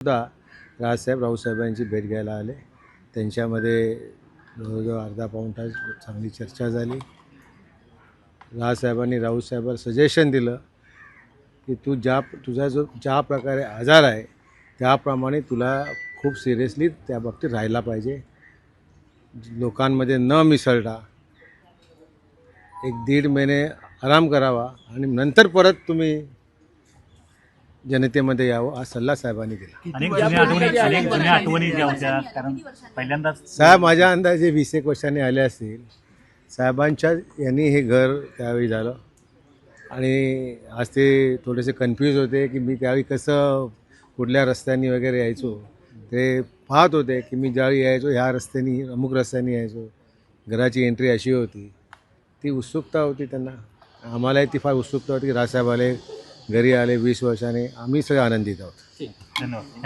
सुद्धा राऊसाहेबांची भेट घ्यायला आले. त्यांच्यामध्ये जवळजवळ अर्धा पाऊण तास चांगली चर्चा झाली. राजसाहेबांनी राऊसाहेबांना सजेशन दिलं की तुझा ज्या प्रकारे आजार आहे त्याप्रमाणे तुला खूप सिरियसली त्या बाबतीत राहायला पाहिजे. लोकांमध्ये न मिसळता 1-1.5 महिने आराम करावा आणि नंतर परत तुम्ही जनतेमध्ये यावं हा सल्ला साहेबांनी दिला. अनेक जुन्या आठवणी ज्या होत्या, कारण पहिल्यांदाच साहेब माझ्या अंदाजे 20-1 वर्षांनी आले असतील. साहेबांच्या यांनी हे घर त्यावेळी झालं आणि आज ते थोडेसे कन्फ्यूज होते की मी त्यावेळी कसं कुठल्या रस्त्यांनी वगैरे यायचो. ते पाहत होते की मी ज्यावेळी यायचो ह्या रस्त्यानी अमुक रस्त्यानी यायचो, घराची एंट्री अशी होती. ती उत्सुकता होती त्यांना. आम्हालाही ती फार उत्सुकता होती की राजसाहेब आले, घरी आले 20 वर्षाने. आम्ही सगळे आनंदित आहोत. धन्यवाद. थँक्यू.